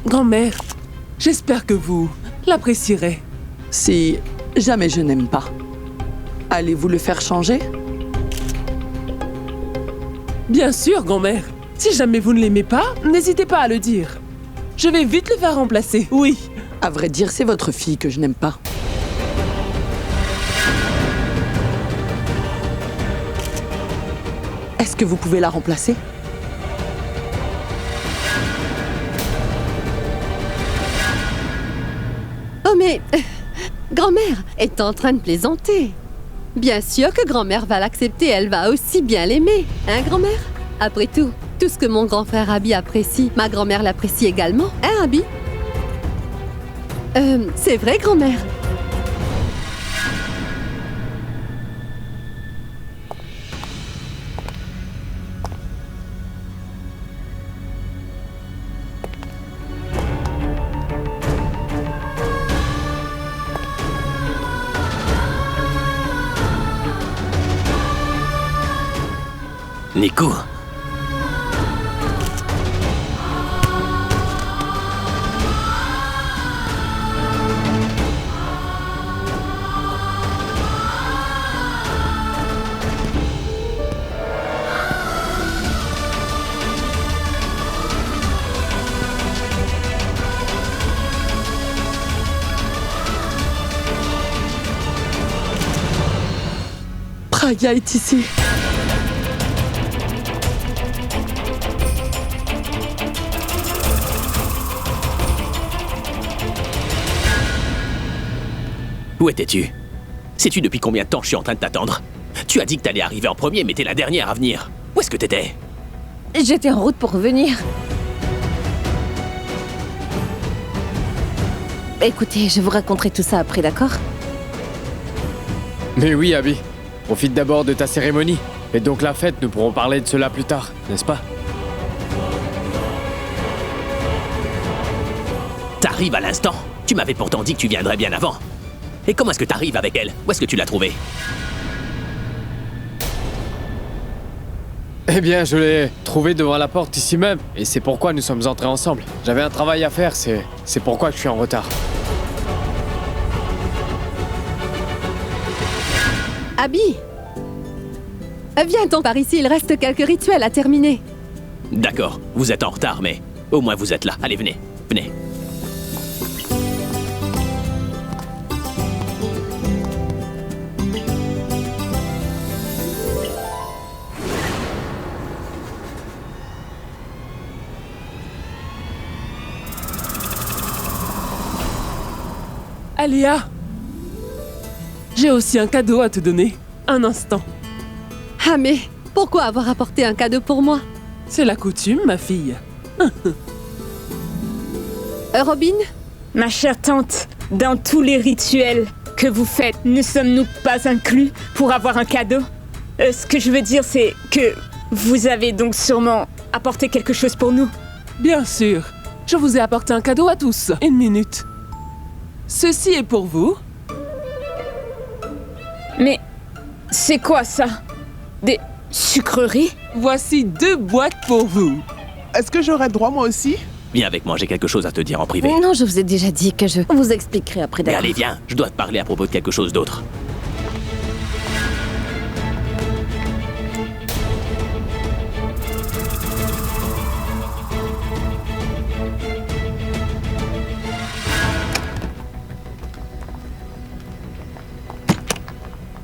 Grand-mère, j'espère que vous l'apprécierez. Si jamais je n'aime pas, allez-vous le faire changer? Bien sûr, grand-mère. Si jamais vous ne l'aimez pas, n'hésitez pas à le dire. Je vais vite le faire remplacer, oui. À vrai dire, c'est votre fille que je n'aime pas. Est-ce que vous pouvez la remplacer? Oh mais... grand-mère est en train de plaisanter. Bien sûr que grand-mère va l'accepter, elle va aussi bien l'aimer. Hein, grand-mère? Après tout ce que mon grand frère Abby apprécie, ma grand-mère l'apprécie également. Hein, Abby? C'est vrai, grand-mère? Nico. Praga est ici. Où étais-tu? Sais-tu depuis combien de temps je suis en train de t'attendre? Tu as dit que t'allais arriver en premier, mais t'es la dernière à venir. Où est-ce que t'étais? J'étais en route pour revenir. Écoutez, je vous raconterai tout ça après, d'accord? Mais oui, Abby. Profite d'abord de ta cérémonie. Et donc la fête, nous pourrons parler de cela plus tard, n'est-ce pas? T'arrives à l'instant? Tu m'avais pourtant dit que tu viendrais bien avant. Et comment est-ce que t'arrives avec elle? Où est-ce que tu l'as trouvée? Eh bien, je l'ai trouvée devant la porte ici même. Et c'est pourquoi nous sommes entrés ensemble. J'avais un travail à faire, c'est pourquoi je suis en retard. Abby! Viens donc par ici, il reste quelques rituels à terminer. D'accord, vous êtes en retard, mais au moins vous êtes là. Allez, venez, venez. Aléa, j'ai aussi un cadeau à te donner. Un instant. Ah mais, pourquoi avoir apporté un cadeau pour moi? C'est la coutume, ma fille. Robin? Ma chère tante, dans tous les rituels que vous faites, ne sommes-nous pas inclus pour avoir un cadeau? Ce que je veux dire, c'est que vous avez donc sûrement apporté quelque chose pour nous. Bien sûr. Je vous ai apporté un cadeau à tous. Une minute. Ceci est pour vous. Mais c'est quoi ça? Des sucreries? Voici 2 boîtes pour vous. Est-ce que j'aurais droit moi aussi? Viens avec moi, j'ai quelque chose à te dire en privé. Non, je vous ai déjà dit que je vous expliquerai après Mais d'accord. allez, viens, je dois te parler à propos de quelque chose d'autre.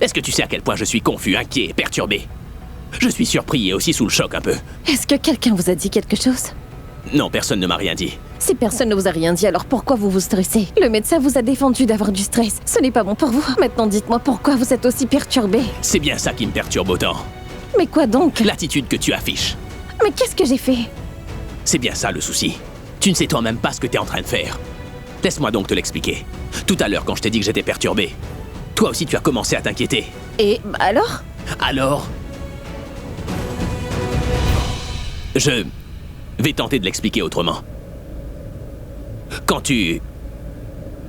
Est-ce que tu sais à quel point je suis confus, inquiet et perturbé? Je suis surpris et aussi sous le choc un peu. Est-ce que quelqu'un vous a dit quelque chose? Non, personne ne m'a rien dit. Si personne ne vous a rien dit, alors pourquoi vous vous stressez? Le médecin vous a défendu d'avoir du stress. Ce n'est pas bon pour vous. Maintenant, dites-moi pourquoi vous êtes aussi perturbé. C'est bien ça qui me perturbe autant. Mais quoi donc? L'attitude que tu affiches. Mais qu'est-ce que j'ai fait? C'est bien ça le souci. Tu ne sais toi-même pas ce que t'es en train de faire. Laisse-moi donc te l'expliquer. Tout à l'heure, quand je t'ai dit que j'étais perturbé, toi aussi tu as commencé à t'inquiéter. Et alors? Alors? Je vais tenter de l'expliquer autrement. Quand tu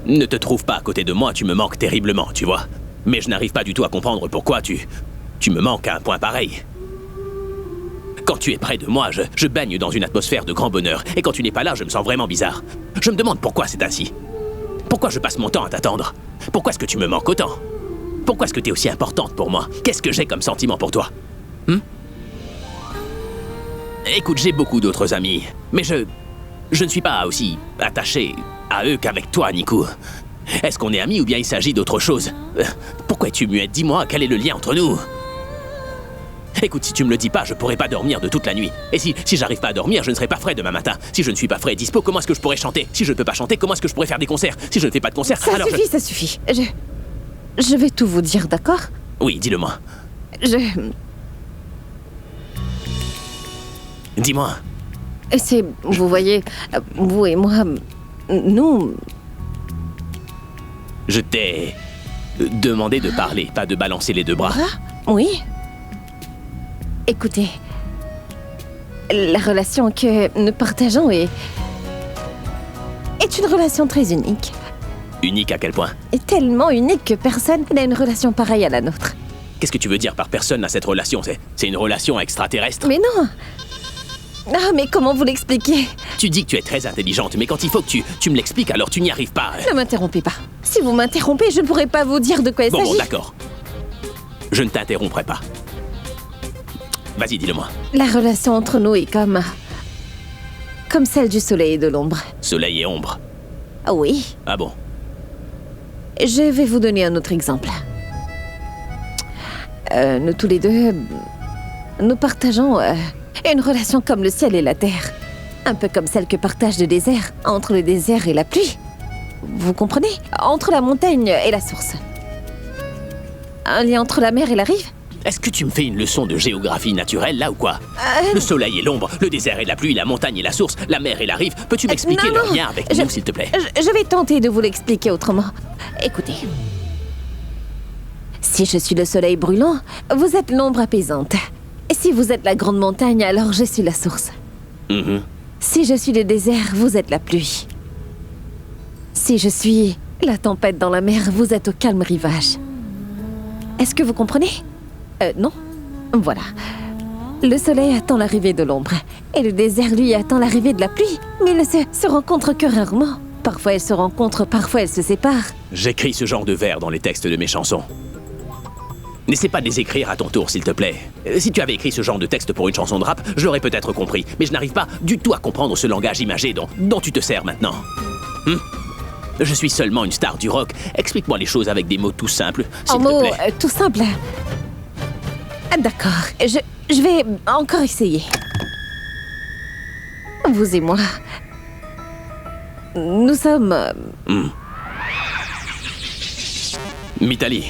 ne te trouves pas à côté de moi, tu me manques terriblement, tu vois. Mais je n'arrive pas du tout à comprendre pourquoi tu me manques à un point pareil. Quand tu es près de moi, je baigne dans une atmosphère de grand bonheur. Et quand tu n'es pas là, je me sens vraiment bizarre. Je me demande pourquoi c'est ainsi. Pourquoi je passe mon temps à t'attendre? Pourquoi est-ce que tu me manques autant? Pourquoi est-ce que tu es aussi importante pour moi? Qu'est-ce que j'ai comme sentiment pour toi? Écoute, j'ai beaucoup d'autres amis, mais je ne suis pas aussi attaché à eux qu'avec toi, Nico. Est-ce qu'on est amis ou bien il s'agit d'autre chose? Pourquoi es-tu muette? Dis-moi, quel est le lien entre nous? Écoute, si tu me le dis pas, je pourrai pas dormir de toute la nuit. Et si j'arrive pas à dormir, je ne serai pas frais demain matin. Si je ne suis pas frais et dispo, comment est-ce que je pourrais chanter? Si je ne peux pas chanter, comment est-ce que je pourrais faire des concerts? Si je ne fais pas de concerts, alors Ça suffit. Je vais tout vous dire, d'accord? Oui, dis-le-moi. Dis-moi. Vous voyez, vous et moi, nous... Je t'ai demandé de parler, pas de balancer les deux bras. Oui. Écoutez, la relation que nous partageons est une relation très unique. Unique à quel point? Est tellement unique que personne n'a une relation pareille à la nôtre. Qu'est-ce que tu veux dire par personne n'a cette relation? C'est une relation extraterrestre? Mais non! Ah, mais comment vous l'expliquer? Tu dis que tu es très intelligente, mais quand il faut que tu me l'expliques, alors tu n'y arrives pas. Ne m'interrompez pas. Si vous m'interrompez, je ne pourrai pas vous dire de quoi il s'agit. Bon, d'accord. Je ne t'interromprai pas. Vas-y, dis-le-moi. La relation entre nous est comme celle du soleil et de l'ombre. Soleil et ombre. Ah oui. Ah bon? Je vais vous donner un autre exemple. Nous tous les deux, nous partageons une relation comme le ciel et la terre. Un peu comme celle que partage le désert, entre le désert et la pluie. Vous comprenez? Entre la montagne et la source. Un lien entre la mer et la rive. Est-ce que tu me fais une leçon de géographie naturelle, là, ou quoi? Le soleil et l'ombre, le désert et la pluie, la montagne et la source, la mer et la rive. Peux-tu m'expliquer non, leur lien avec nous, s'il te plaît? Je vais tenter de vous l'expliquer autrement. Écoutez. Si je suis le soleil brûlant, vous êtes l'ombre apaisante. Et si vous êtes la grande montagne, alors je suis la source. Si je suis le désert, vous êtes la pluie. Si je suis la tempête dans la mer, vous êtes au calme rivage. Est-ce que vous comprenez? Non? Voilà. Le soleil attend l'arrivée de l'ombre. Et le désert, lui, attend l'arrivée de la pluie. Mais ils ne se rencontrent que rarement. Parfois elles se rencontrent, parfois elles se séparent. J'écris ce genre de vers dans les textes de mes chansons. N'essaie pas de les écrire à ton tour, s'il te plaît. Si tu avais écrit ce genre de texte pour une chanson de rap, je l'aurais peut-être compris. Mais je n'arrive pas du tout à comprendre ce langage imagé dont tu te sers maintenant. Je suis seulement une star du rock. Explique-moi les choses avec des mots tout simples, s'il te plaît. Tout simple. D'accord, je vais encore essayer. Vous et moi, nous sommes... Mitali.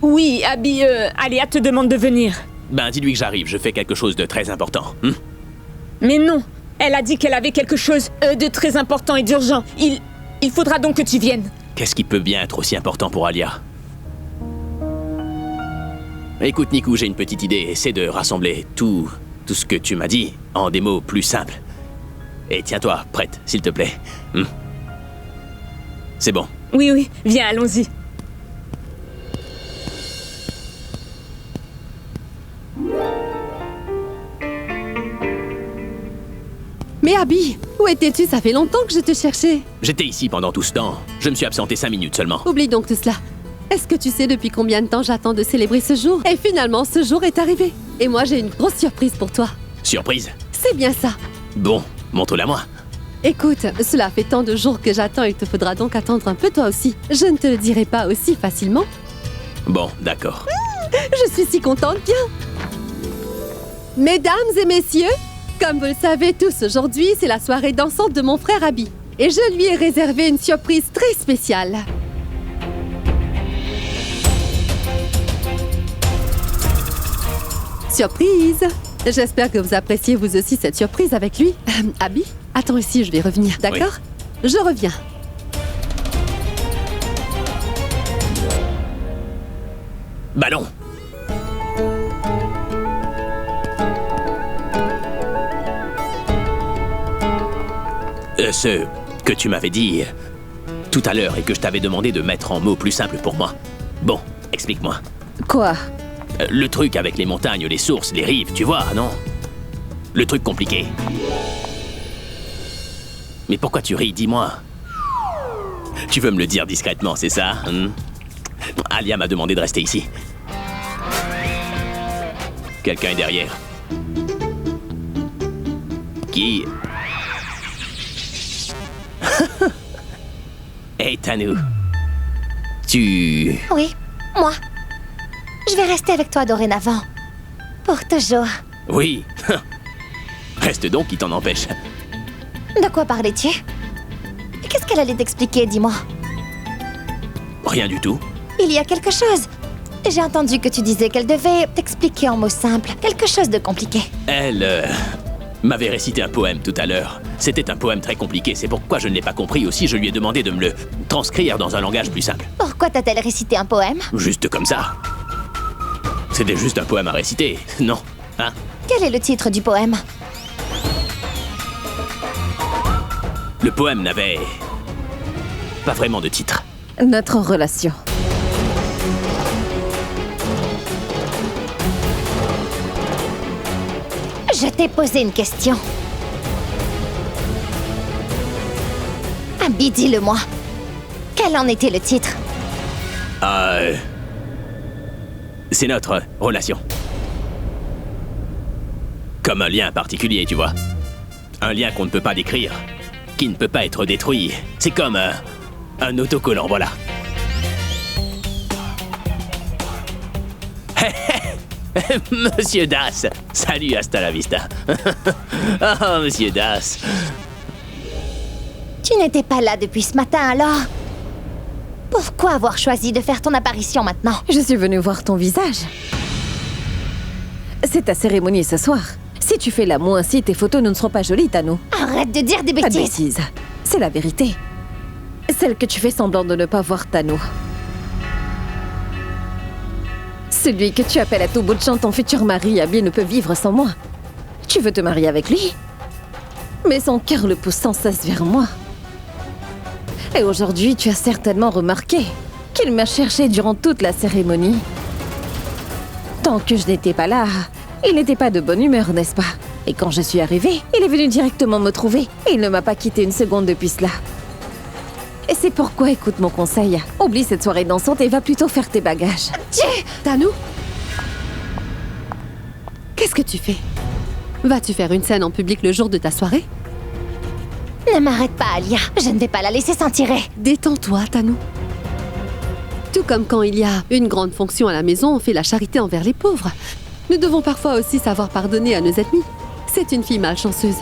Oui, Abby, Aléa te demande de venir. Ben, dis-lui que j'arrive, je fais quelque chose de très important. Mais non, elle a dit qu'elle avait quelque chose de très important et d'urgent. Il faudra donc que tu viennes. Qu'est-ce qui peut bien être aussi important pour Alia? Écoute, Nico, j'ai une petite idée. Essaie de rassembler tout ce que tu m'as dit en des mots plus simples. Et tiens-toi prête, s'il te plaît. C'est bon. Oui, viens, allons-y. Mais Abby, où étais-tu? Ça fait longtemps que je te cherchais. J'étais ici pendant tout ce temps. Je me suis absenté 5 minutes seulement. Oublie donc tout cela. Est-ce que tu sais depuis combien de temps j'attends de célébrer ce jour? Et finalement, ce jour est arrivé. Et moi, j'ai une grosse surprise pour toi. Surprise? C'est bien ça. Bon, montre-la moi. Écoute, cela fait tant de jours que j'attends, il te faudra donc attendre un peu toi aussi. Je ne te le dirai pas aussi facilement. Bon, d'accord. Je suis si contente, viens. Mesdames et messieurs, comme vous le savez tous, aujourd'hui, c'est la soirée dansante de mon frère Abby. Et je lui ai réservé une surprise très spéciale. Surprise! J'espère que vous appréciez vous aussi cette surprise avec lui. Abby, attends ici, je vais revenir, d'accord? Oui. Je reviens. Ballon! Ce que tu m'avais dit tout à l'heure et que je t'avais demandé de mettre en mots plus simples pour moi. Bon, explique-moi. Quoi? Le truc avec les montagnes, les sources, les rives, tu vois, non? Le truc compliqué. Mais pourquoi tu ris, dis-moi? Tu veux me le dire discrètement, c'est ça, hein? Alia m'a demandé de rester ici. Quelqu'un est derrière. Qui? Hey, Tanou. Tu... Oui, moi. Je vais rester avec toi dorénavant. Pour toujours. Oui. Reste donc, qui t'en empêche. De quoi parlais-tu? Qu'est-ce qu'elle allait t'expliquer, dis-moi? Rien du tout. Il y a quelque chose. J'ai entendu que tu disais qu'elle devait t'expliquer en mots simples. Quelque chose de compliqué. Elle m'avait récité un poème tout à l'heure. C'était un poème très compliqué, c'est pourquoi je ne l'ai pas compris aussi. Je lui ai demandé de me le transcrire dans un langage plus simple. Pourquoi t'a-t-elle récité un poème? Juste comme ça. C'était juste un poème à réciter, non? Hein? Quel est le titre du poème? Le poème n'avait pas vraiment de titre. Notre relation. Je t'ai posé une question. Abby, dis-le-moi. Quel en était le titre? C'est notre relation. Comme un lien particulier, tu vois. Un lien qu'on ne peut pas décrire, qui ne peut pas être détruit. C'est comme un autocollant, voilà. Monsieur Das. Salut, hasta la vista. Oh, Monsieur Das. Tu n'étais pas là depuis ce matin, alors? Pourquoi avoir choisi de faire ton apparition maintenant? Je suis venue voir ton visage. C'est ta cérémonie ce soir. Si tu fais l'amour ainsi, tes photos ne seront pas jolies, Tanou. Arrête de dire des Pas de bêtises. bêtises. C'est la vérité. Celle que tu fais semblant de ne pas voir, Tanou. Celui que tu appelles à tout bout de champ ton futur mari, Abby, ne peut vivre sans moi. Tu veux te marier avec lui? Mais son cœur le pousse sans cesse vers moi. Et aujourd'hui, tu as certainement remarqué qu'il m'a cherché durant toute la cérémonie. Tant que je n'étais pas là, il n'était pas de bonne humeur, n'est-ce pas? Et quand je suis arrivée, il est venu directement me trouver. Et il ne m'a pas quitté une seconde depuis cela. Et c'est pourquoi, écoute mon conseil, oublie cette soirée dansante et va plutôt faire tes bagages. Tanou? Qu'est-ce que tu fais? Vas-tu faire une scène en public le jour de ta soirée? Ne m'arrête pas, Alia. Je ne vais pas la laisser s'en tirer. Détends-toi, Tanou. Tout comme quand il y a une grande fonction à la maison, on fait la charité envers les pauvres. Nous devons parfois aussi savoir pardonner à nos ennemis. C'est une fille malchanceuse.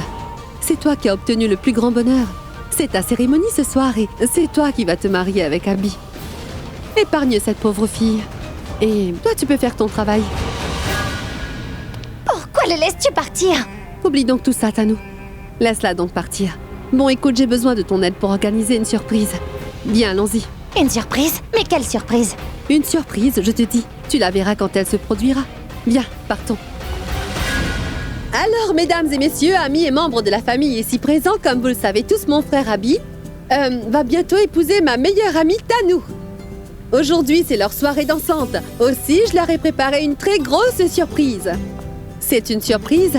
C'est toi qui as obtenu le plus grand bonheur. C'est ta cérémonie ce soir et c'est toi qui vas te marier avec Abby. Épargne cette pauvre fille. Et toi, tu peux faire ton travail. Pourquoi le laisses-tu partir? Oublie donc tout ça, Tanou. Laisse-la donc partir. Bon, écoute, j'ai besoin de ton aide pour organiser une surprise. Bien, allons-y. Une surprise? Mais quelle surprise? Une surprise, je te dis. Tu la verras quand elle se produira. Bien, partons. Alors, mesdames et messieurs, amis et membres de la famille ici présents, comme vous le savez tous, mon frère Abby va bientôt épouser ma meilleure amie Tanou. Aujourd'hui, c'est leur soirée dansante. Aussi, je leur ai préparé une très grosse surprise. C'est une surprise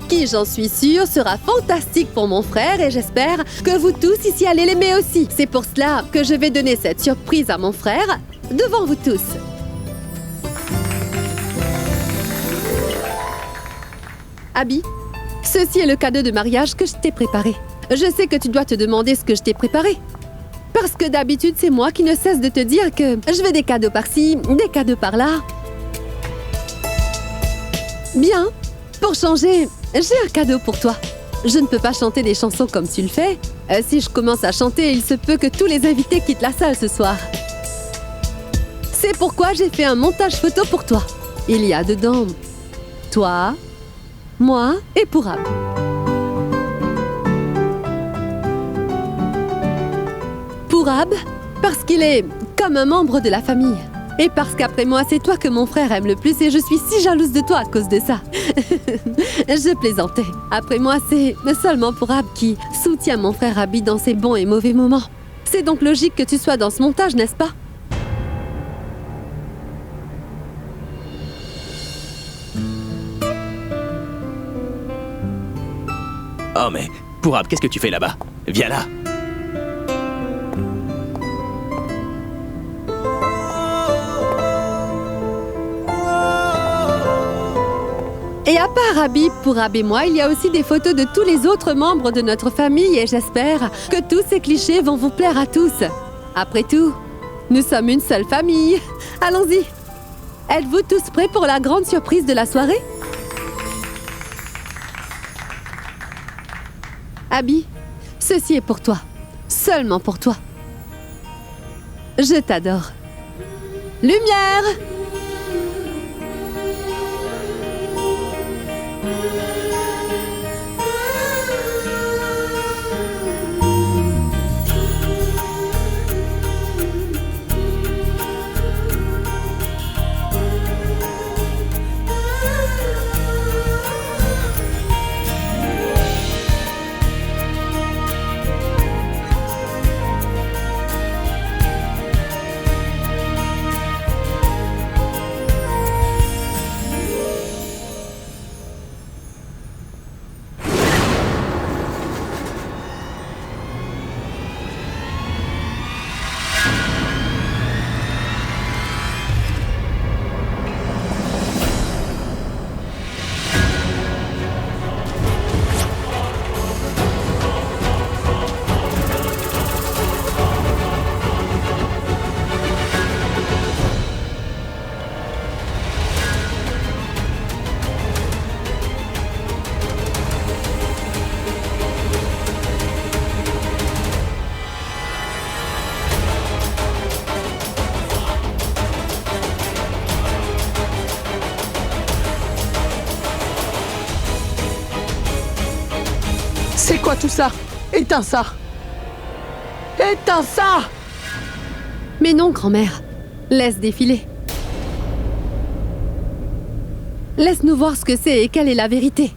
qui, j'en suis sûre, sera fantastique pour mon frère et j'espère que vous tous ici allez l'aimer aussi. C'est pour cela que je vais donner cette surprise à mon frère devant vous tous. Abby, ceci est le cadeau de mariage que je t'ai préparé. Je sais que tu dois te demander ce que je t'ai préparé. Parce que d'habitude, c'est moi qui ne cesse de te dire que je veux des cadeaux par-ci, des cadeaux par-là. Bien, pour changer, j'ai un cadeau pour toi. Je ne peux pas chanter des chansons comme tu le fais. Si je commence à chanter, il se peut que tous les invités quittent la salle ce soir. C'est pourquoi j'ai fait un montage photo pour toi. Il y a dedans toi, moi et Pourab. Pourab, parce qu'il est comme un membre de la famille. Et parce qu'après moi, c'est toi que mon frère aime le plus et je suis si jalouse de toi à cause de ça. Je plaisantais. Après moi, c'est seulement Pourab qui soutient mon frère Abby dans ses bons et mauvais moments. C'est donc logique que tu sois dans ce montage, n'est-ce pas? Oh mais, Pourab, qu'est-ce que tu fais là-bas? Viens là. Et à part Abby, Pourab et moi, il y a aussi des photos de tous les autres membres de notre famille et j'espère que tous ces clichés vont vous plaire à tous. Après tout, nous sommes une seule famille. Allons-y. Êtes-vous tous prêts pour la grande surprise de la soirée? Abby, ceci est pour toi. Seulement pour toi. Je t'adore. Lumière! C'est quoi tout ça? Éteins ça! Éteins ça! Mais non, grand-mère. Laisse défiler. Laisse-nous voir ce que c'est et quelle est la vérité.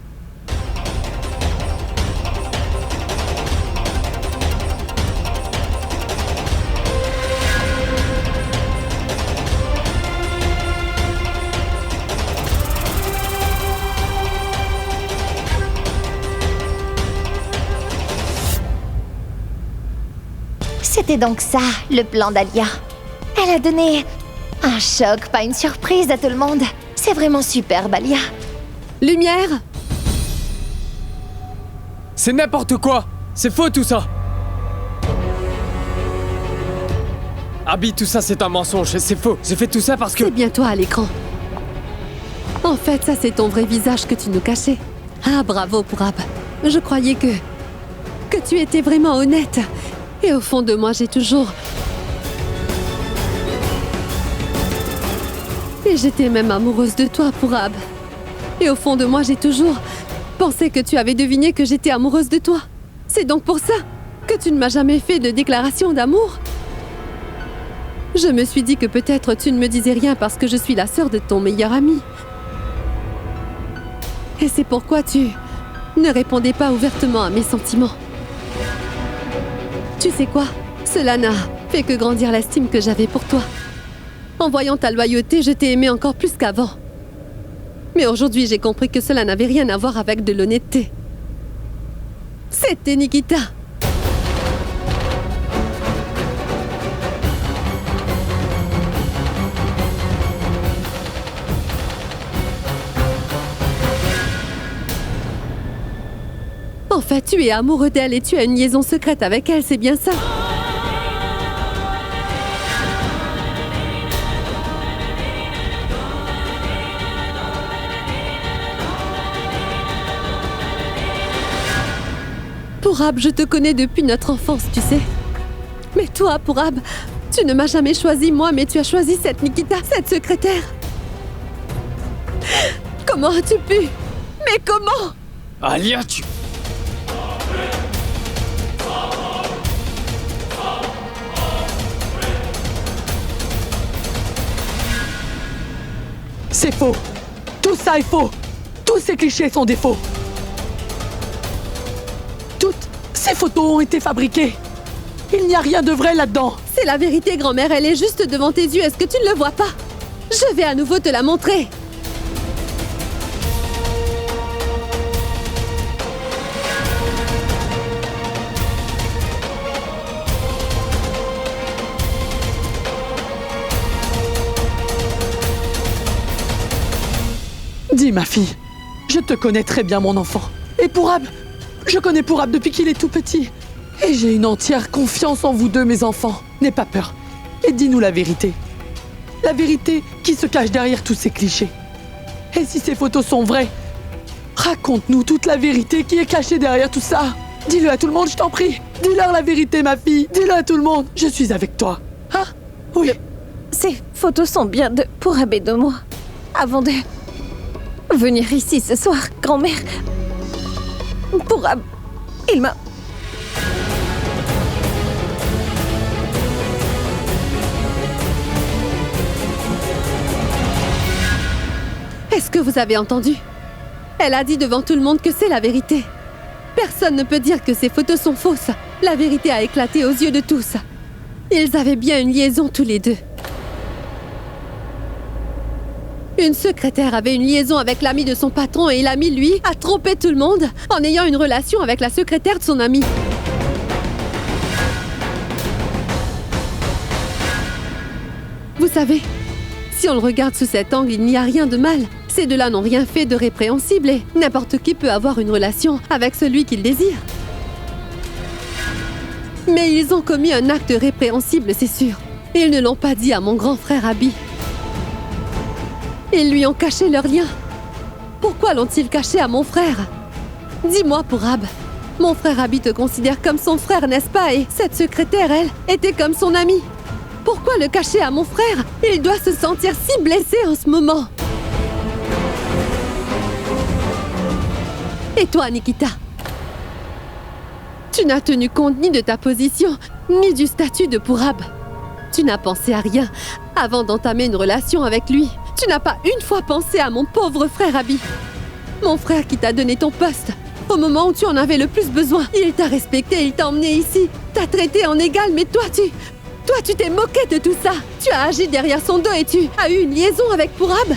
C'était donc ça, le plan d'Alia. Elle a donné un choc, pas une surprise à tout le monde. C'est vraiment superbe, Alia. Lumière! C'est n'importe quoi! C'est faux tout ça! Abby, tout ça c'est un mensonge, c'est faux. J'ai fait tout ça parce que... C'est bien toi à l'écran. En fait, ça c'est ton vrai visage que tu nous cachais. Ah, bravo, Pourab. Je croyais que tu étais vraiment honnête. Et au fond de moi, j'ai toujours... Et j'étais même amoureuse de toi, Pourab. Et au fond de moi, j'ai toujours pensé que tu avais deviné que j'étais amoureuse de toi. C'est donc pour ça que tu ne m'as jamais fait de déclaration d'amour. Je me suis dit que peut-être tu ne me disais rien parce que je suis la sœur de ton meilleur ami. Et c'est pourquoi tu ne répondais pas ouvertement à mes sentiments. Tu sais quoi? Cela n'a fait que grandir l'estime que j'avais pour toi. En voyant ta loyauté, je t'ai aimé encore plus qu'avant. Mais aujourd'hui, j'ai compris que cela n'avait rien à voir avec de l'honnêteté. C'était Nikita. En fait, tu es amoureux d'elle et tu as une liaison secrète avec elle, c'est bien ça? Pourab, je te connais depuis notre enfance, tu sais. Mais toi, Pourab, tu ne m'as jamais choisi moi, mais tu as choisi cette Nikita, cette secrétaire. Comment as-tu pu? Mais comment? Alia, tu... C'est faux! Tout ça est faux! Tous ces clichés sont des faux! Toutes ces photos ont été fabriquées! Il n'y a rien de vrai là-dedans! C'est la vérité, grand-mère, elle est juste devant tes yeux, est-ce que tu ne le vois pas? Je vais à nouveau te la montrer! Oui, ma fille. Je te connais très bien, mon enfant. Et Pourab, je connais Pourab depuis qu'il est tout petit. Et j'ai une entière confiance en vous deux, mes enfants. N'aie pas peur. Et dis-nous la vérité. La vérité qui se cache derrière tous ces clichés. Et si ces photos sont vraies, raconte-nous toute la vérité qui est cachée derrière tout ça. Dis-le à tout le monde, je t'en prie. Dis-leur la vérité, ma fille. Dis-le à tout le monde. Je suis avec toi. Hein? Oui. Ces photos sont bien de Pourab et de moi. Avant de venir ici ce soir, grand-mère, Pourab, il m'a... Est-ce que vous avez entendu? Elle a dit devant tout le monde que c'est la vérité. Personne ne peut dire que ces photos sont fausses. La vérité a éclaté aux yeux de tous. Ils avaient bien une liaison tous les deux. Une secrétaire avait une liaison avec l'ami de son patron et l'ami, lui, a trompé tout le monde en ayant une relation avec la secrétaire de son ami. Vous savez, si on le regarde sous cet angle, il n'y a rien de mal. Ces deux-là n'ont rien fait de répréhensible et n'importe qui peut avoir une relation avec celui qu'il désire. Mais ils ont commis un acte répréhensible, c'est sûr. Ils ne l'ont pas dit à mon grand frère Abi. Ils lui ont caché leur lien. Pourquoi l'ont-ils caché à mon frère? Dis-moi, Pourab. Mon frère Abi te considère comme son frère, n'est-ce pas? Et cette secrétaire, elle, était comme son amie. Pourquoi le cacher à mon frère? Il doit se sentir si blessé en ce moment. Et toi, Nikita? Tu n'as tenu compte ni de ta position, ni du statut de Pourab. Tu n'as pensé à rien avant d'entamer une relation avec lui. Tu n'as pas une fois pensé à mon pauvre frère Abi. Mon frère qui t'a donné ton poste. Au moment où tu en avais le plus besoin. Il t'a respecté, il t'a emmené ici. T'a traité en égal, mais toi, tu t'es moqué de tout ça. Tu as agi derrière son dos et tu as eu une liaison avec Pourab.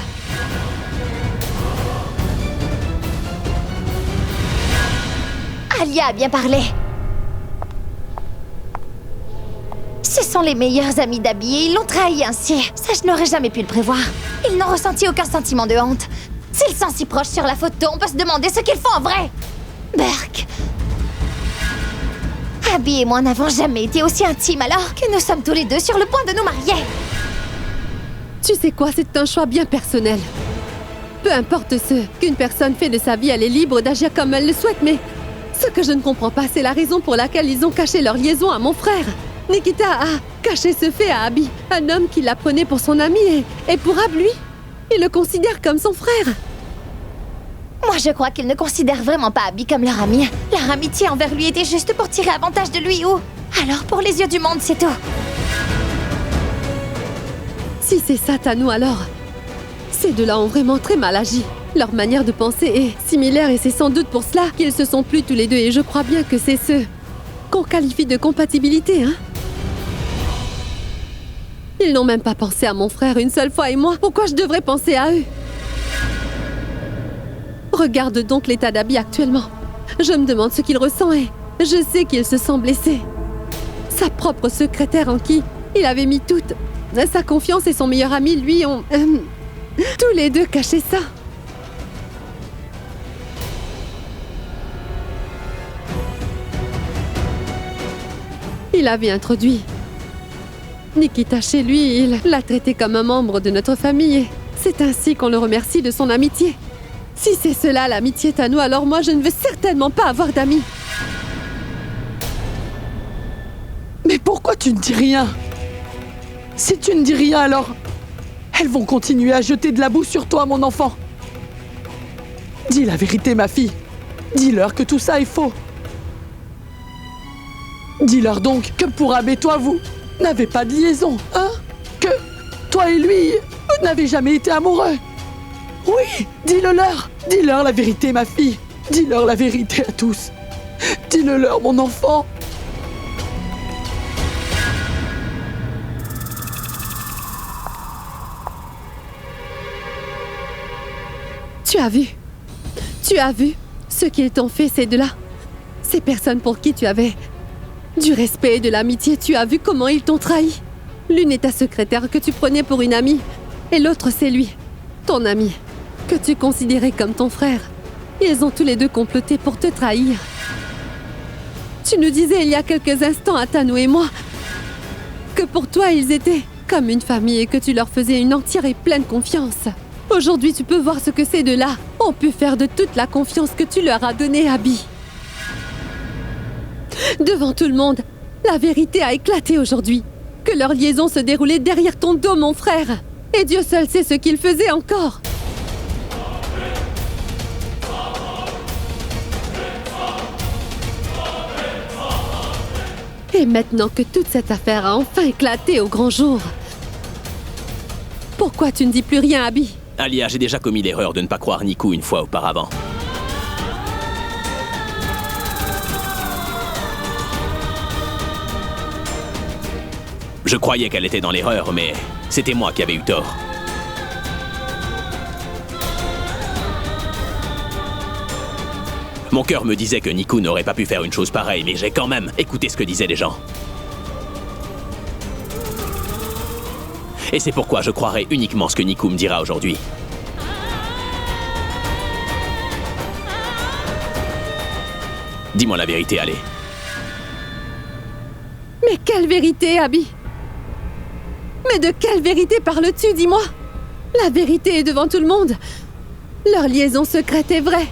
Alia a bien parlé. Ce sont les meilleurs amis d'Abby et ils l'ont trahi ainsi. Ça, je n'aurais jamais pu le prévoir. Ils n'ont ressenti aucun sentiment de honte. S'ils sont si proches sur la photo, on peut se demander ce qu'ils font en vrai. Burke. Abby et moi n'avons jamais été aussi intimes alors que nous sommes tous les deux sur le point de nous marier. Tu sais quoi, c'est un choix bien personnel. Peu importe ce qu'une personne fait de sa vie, elle est libre d'agir comme elle le souhaite, mais ce que je ne comprends pas, c'est la raison pour laquelle ils ont caché leur liaison à mon frère. Nikita a caché ce fait à Abby, un homme qui la prenait pour son ami et Pourab, lui, il le considère comme son frère. Moi, je crois qu'ils ne considèrent vraiment pas Abby comme leur ami. Leur amitié envers lui était juste pour tirer avantage de lui ou... Alors, pour les yeux du monde, c'est tout. Si c'est ça, Tanou, alors... Ces deux-là ont vraiment très mal agi. Leur manière de penser est similaire et c'est sans doute pour cela qu'ils se sont plu tous les deux et je crois bien que c'est ce qu'on qualifie de compatibilité, hein? Ils n'ont même pas pensé à mon frère une seule fois et moi, pourquoi je devrais penser à eux? Regarde donc l'état d'Abby actuellement. Je me demande ce qu'il ressent et je sais qu'il se sent blessé. Sa propre secrétaire en qui il avait mis toute sa confiance et son meilleur ami, lui, ont tous les deux caché ça. Il avait introduit Nikita chez lui, il l'a traité comme un membre de notre famille et c'est ainsi qu'on le remercie de son amitié. Si c'est cela l'amitié Tanou, alors moi je ne veux certainement pas avoir d'amis. Mais pourquoi tu ne dis rien? Si tu ne dis rien, alors... Elles vont continuer à jeter de la boue sur toi, mon enfant. Dis la vérité, ma fille. Dis-leur que tout ça est faux. Dis-leur donc que Pourab et toi, vous n'avez pas de liaison, hein? Que toi et lui, vous n'avez jamais été amoureux. Oui, dis-le-leur. Dis-leur la vérité, ma fille. Dis-leur la vérité à tous. Dis-le-leur, mon enfant. Tu as vu ce qu'ils t'ont fait, ces deux-là? Ces personnes pour qui tu avais du respect et de l'amitié, tu as vu comment ils t'ont trahi? L'une est ta secrétaire que tu prenais pour une amie, et l'autre c'est lui, ton ami. que tu considérais comme ton frère. Ils ont tous les deux comploté pour te trahir. Tu nous disais il y a quelques instants à Tano et moi que pour toi ils étaient comme une famille et que tu leur faisais une entière et pleine confiance. Aujourd'hui tu peux voir ce que ces deux-là ont pu faire de toute la confiance que tu leur as donnée, Abby. Devant tout le monde, la vérité a éclaté aujourd'hui. Que leur liaison se déroulait derrière ton dos, mon frère. Et Dieu seul sait ce qu'il faisait encore. Et maintenant que toute cette affaire a enfin éclaté au grand jour, pourquoi tu ne dis plus rien, Abby? Alia, j'ai déjà commis l'erreur de ne pas croire Niku une fois auparavant. Je croyais qu'elle était dans l'erreur, mais c'était moi qui avais eu tort. Mon cœur me disait que Niku n'aurait pas pu faire une chose pareille, mais j'ai quand même écouté ce que disaient les gens. Et c'est pourquoi je croirai uniquement ce que Niku me dira aujourd'hui. Dis-moi la vérité, allez. Mais quelle vérité, Abby? Mais de quelle vérité parles-tu, dis-moi? La vérité est devant tout le monde. Leur liaison secrète est vraie.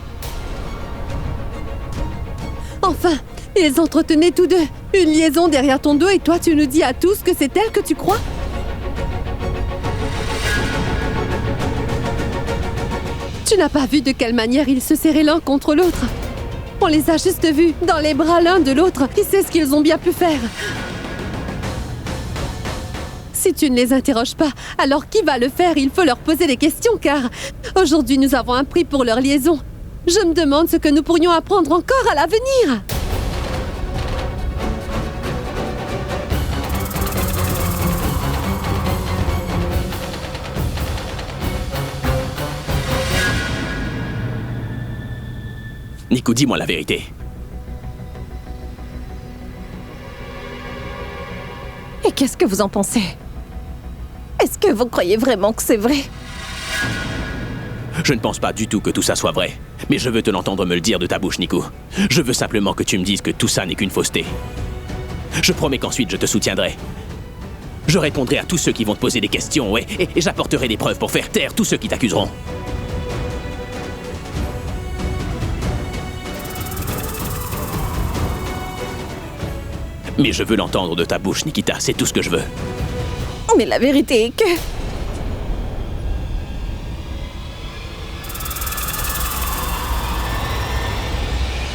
Enfin, ils entretenaient tous deux une liaison derrière ton dos et toi tu nous dis à tous que c'est elle que tu crois? Tu n'as pas vu de quelle manière ils se serraient l'un contre l'autre? On les a juste vus dans les bras l'un de l'autre. Qui sait ce qu'ils ont bien pu faire? Si tu ne les interroges pas, alors qui va le faire? Il faut leur poser des questions car aujourd'hui nous avons un prix pour leur liaison. Je me demande ce que nous pourrions apprendre encore à l'avenir. Niku, dis-moi la vérité. Et qu'est-ce que vous en pensez? Est-ce que vous croyez vraiment que c'est vrai? Je ne pense pas du tout que tout ça soit vrai. Mais je veux te l'entendre me le dire de ta bouche, Niku. Je veux simplement que tu me dises que tout ça n'est qu'une fausseté. Je promets qu'ensuite je te soutiendrai. Je répondrai à tous ceux qui vont te poser des questions et j'apporterai des preuves pour faire taire tous ceux qui t'accuseront. Mais je veux l'entendre de ta bouche, Nikita, c'est tout ce que je veux. Mais la vérité est que...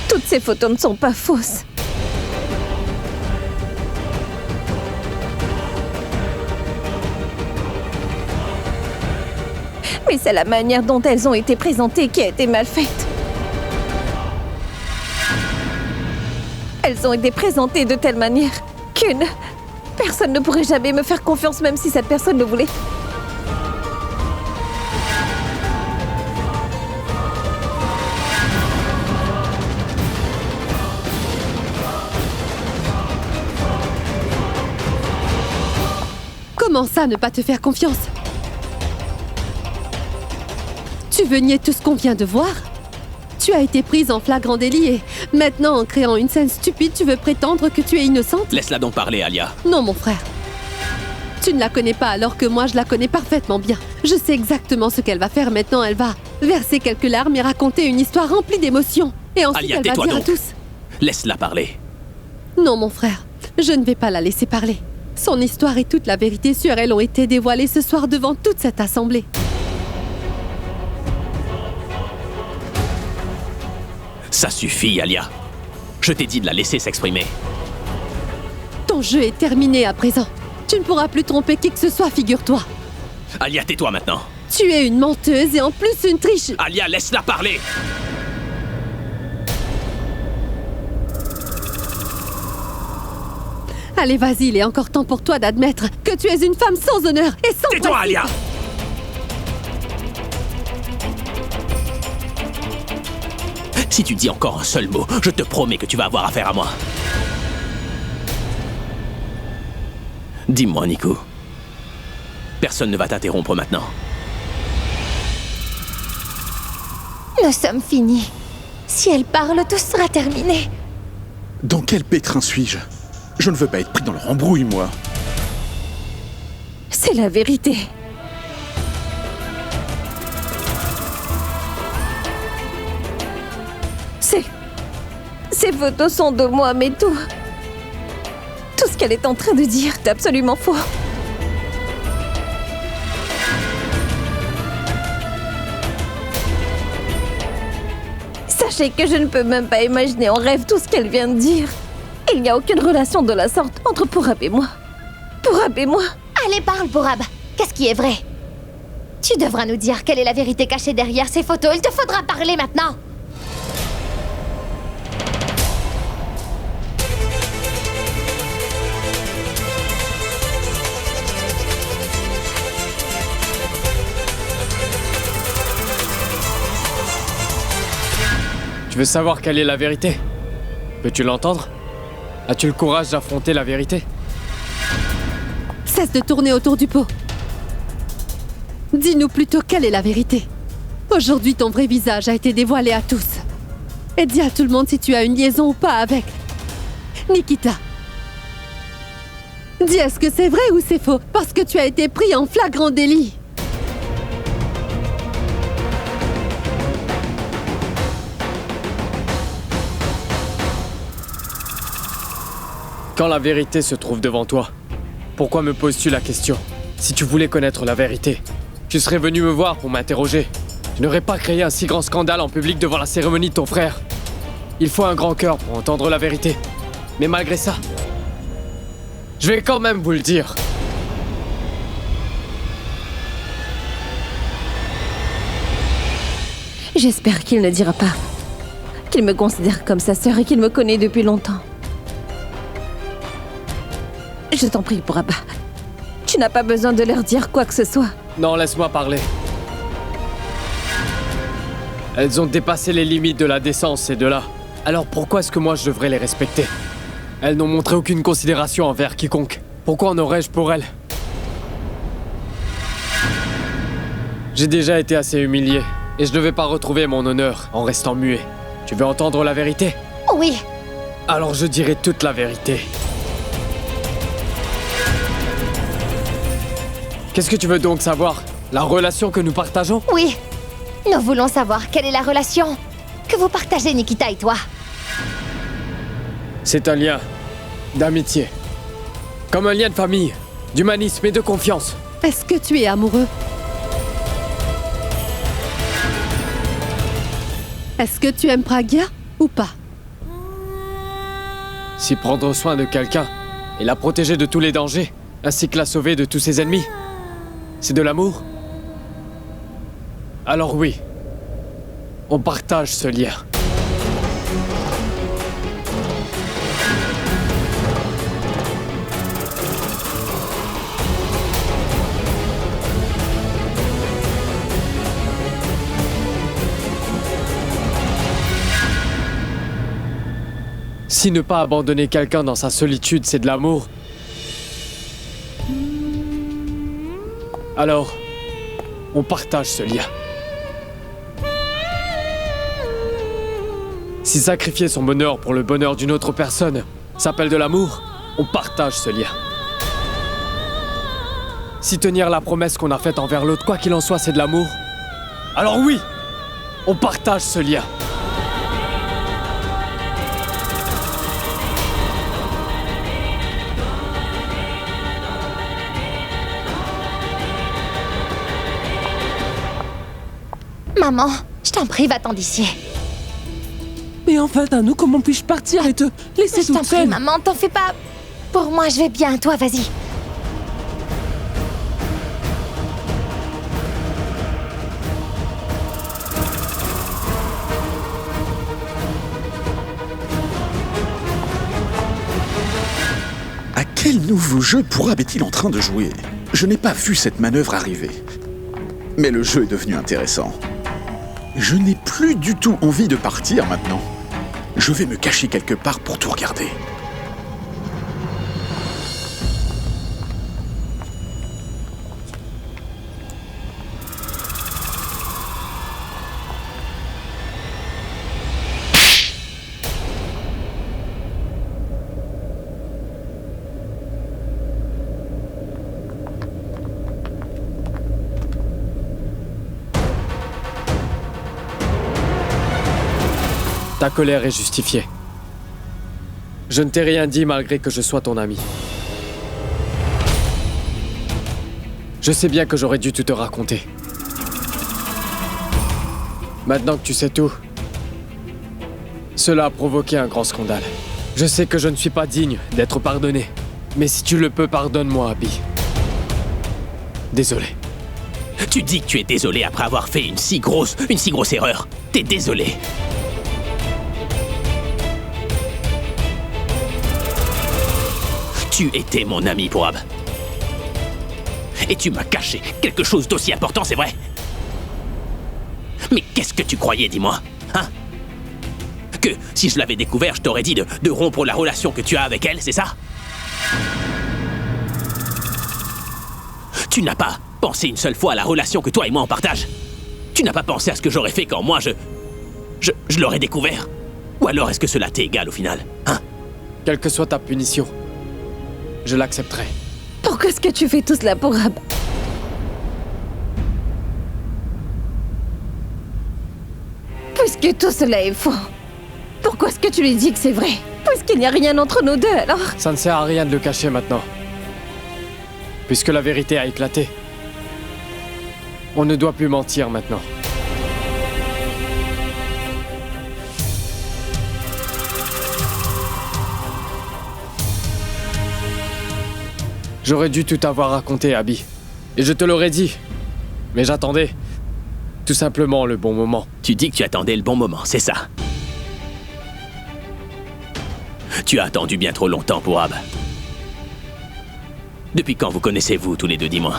toutes ces photos ne sont pas fausses. Mais c'est la manière dont elles ont été présentées qui a été mal faite. Elles ont été présentées de telle manière qu'une personne ne pourrait jamais me faire confiance, même si cette personne le voulait. Comment ça, ne pas te faire confiance? Tu veux nier tout ce qu'on vient de voir? Tu as été prise en flagrant délit et maintenant, en créant une scène stupide, tu veux prétendre que tu es innocente? Laisse-la donc parler, Alia. Non, mon frère. Tu ne la connais pas alors que moi, je la connais parfaitement bien. Je sais exactement ce qu'elle va faire maintenant. Elle va verser quelques larmes et raconter une histoire remplie d'émotions. Et ensuite, Alia, elle va tais-toi dire à donc. tous... Laisse-la parler. Non, mon frère. Je ne vais pas la laisser parler. Son histoire et toute la vérité sur elle ont été dévoilées ce soir devant toute cette assemblée. Ça suffit, Alia. Je t'ai dit de la laisser s'exprimer. Ton jeu est terminé à présent. Tu ne pourras plus tromper qui que ce soit, figure-toi. Alia, tais-toi maintenant. Tu es une menteuse et en plus une triche. Alia, laisse-la parler. Allez, vas-y, il est encore temps pour toi d'admettre que tu es une femme sans honneur et sans Tais-toi, principe. Alia. Si tu dis encore un seul mot, je te promets que tu vas avoir affaire à moi. Dis-moi, Niku. Personne ne va t'interrompre maintenant. Nous sommes finis. Si elle parle, tout sera terminé. Dans quel pétrin suis-je? Je ne veux pas être pris dans leur embrouille, moi. C'est la vérité. Ces photos sont de moi, mais tout ce qu'elle est en train de dire est absolument faux. Sachez que je ne peux même pas imaginer en rêve tout ce qu'elle vient de dire. Il n'y a aucune relation de la sorte entre Pourab et moi. Pourab et moi. Allez, parle, Pourab. Qu'est-ce qui est vrai? Tu devras nous dire quelle est la vérité cachée derrière ces photos. Il te faudra parler maintenant. Tu veux savoir quelle est la vérité? Peux-tu l'entendre? As-tu le courage d'affronter la vérité? Cesse de tourner autour du pot. Dis-nous plutôt quelle est la vérité. Aujourd'hui, ton vrai visage a été dévoilé à tous. Et dis à tout le monde si tu as une liaison ou pas avec Nikita. Dis, est-ce que c'est vrai ou c'est faux? Parce que tu as été pris en flagrant délit. Quand la vérité se trouve devant toi, pourquoi me poses-tu la question? Si tu voulais connaître la vérité, tu serais venu me voir pour m'interroger. Je n'aurais pas créé un si grand scandale en public devant la cérémonie de ton frère. Il faut un grand cœur pour entendre la vérité. Mais malgré ça, je vais quand même vous le dire. J'espère qu'il ne dira pas qu'il me considère comme sa sœur et qu'il me connaît depuis longtemps. Je t'en prie, Pourab. Tu n'as pas besoin de leur dire quoi que ce soit. Non, laisse-moi parler. Elles ont dépassé les limites de la décence et de là. Alors pourquoi est-ce que moi je devrais les respecter? Elles n'ont montré aucune considération envers quiconque. Pourquoi en aurais-je pour elles? J'ai déjà été assez humilié et je ne vais pas retrouver mon honneur en restant muet. Tu veux entendre la vérité? Oui. Alors je dirai toute la vérité. Qu'est-ce que tu veux donc savoir? La relation que nous partageons? Oui. Nous voulons savoir quelle est la relation que vous partagez, Nikita et toi. C'est un lien d'amitié. Comme un lien de famille, d'humanisme et de confiance. Est-ce que tu es amoureux? Est-ce que tu aimes Pragya ou pas? Si prendre soin de quelqu'un et la protéger de tous les dangers, ainsi que la sauver de tous ses ennemis, c'est de l'amour? Alors oui, on partage ce lien. Si ne pas abandonner quelqu'un dans sa solitude, c'est de l'amour, alors on partage ce lien. Si sacrifier son bonheur pour le bonheur d'une autre personne s'appelle de l'amour, on partage ce lien. Si tenir la promesse qu'on a faite envers l'autre, quoi qu'il en soit, c'est de l'amour, alors oui, on partage ce lien. Maman, je t'en prie, va-t'en d'ici. Mais enfin, Thanou, comment puis-je partir et te laisser Je t'en toute prie, seule? maman, t'en fais pas. Pour moi, je vais bien. Toi, vas-y. À quel nouveau jeu Pourab est-il en train de jouer? Je n'ai pas vu cette manœuvre arriver. Mais le jeu est devenu intéressant. Je n'ai plus du tout envie de partir maintenant. Je vais me cacher quelque part pour tout regarder. Ta colère est justifiée. Je ne t'ai rien dit malgré que je sois ton ami. Je sais bien que j'aurais dû tout te raconter. Maintenant que tu sais tout, cela a provoqué un grand scandale. Je sais que je ne suis pas digne d'être pardonné. Mais si tu le peux, pardonne-moi, Abby. Désolé. Tu dis que tu es désolé après avoir fait une si grosse erreur. T'es désolé. Tu étais mon ami, Pourab. Et tu m'as caché quelque chose d'aussi important, c'est vrai? Mais qu'est-ce que tu croyais, dis-moi? Hein? Que si je l'avais découvert, je t'aurais dit de rompre la relation que tu as avec elle, c'est ça? Tu n'as pas pensé une seule fois à la relation que toi et moi on partage? Tu n'as pas pensé à ce que j'aurais fait quand moi je l'aurais découvert? Ou alors est-ce que cela t'est égal au final? Hein? Quelle que soit ta punition, je l'accepterai. Pourquoi est-ce que tu fais tout cela, Pourab? Puisque tout cela est faux, pourquoi est-ce que tu lui dis que c'est vrai? Puisqu'il n'y a rien entre nous deux, alors? Ça ne sert à rien de le cacher maintenant. Puisque la vérité a éclaté. On ne doit plus mentir maintenant. J'aurais dû tout avoir raconté, Abby. Et je te l'aurais dit. Mais j'attendais tout simplement le bon moment. Tu dis que tu attendais le bon moment, c'est ça? Tu as attendu bien trop longtemps, Pourab. Depuis quand vous connaissez-vous tous les deux, dis-moi?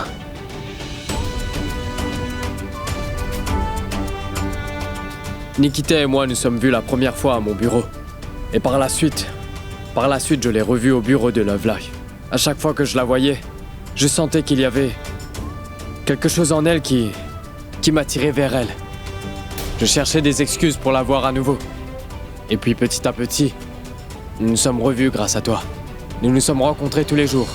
Nikita et moi nous sommes vus la première fois à mon bureau. Et par la suite, je l'ai revue au bureau de Love Life. À chaque fois que je la voyais, je sentais qu'il y avait quelque chose en elle qui m'attirait vers elle. Je cherchais des excuses pour la voir à nouveau. Et puis petit à petit, nous nous sommes revus grâce à toi. Nous nous sommes rencontrés tous les jours.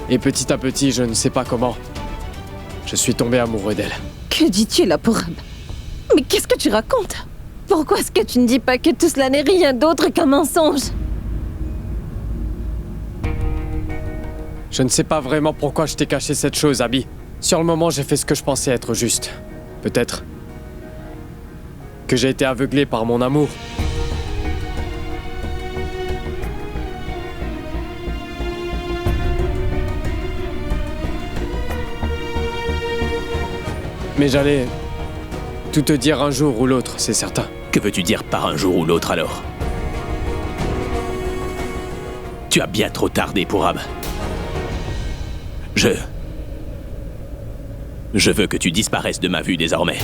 Et petit à petit, je ne sais pas comment, je suis tombé amoureux d'elle. Que dis-tu là, Pourab? Mais qu'est-ce que tu racontes? Pourquoi est-ce que tu ne dis pas que tout cela n'est rien d'autre qu'un mensonge? Je ne sais pas vraiment pourquoi je t'ai caché cette chose, Abby. Sur le moment, j'ai fait ce que je pensais être juste. Peut-être que j'ai été aveuglé par mon amour. Mais j'allais tout te dire un jour ou l'autre, c'est certain. Que veux-tu dire par un jour ou l'autre alors? Tu as bien trop tardé, Pourab. Je veux que tu disparaisses de ma vue désormais.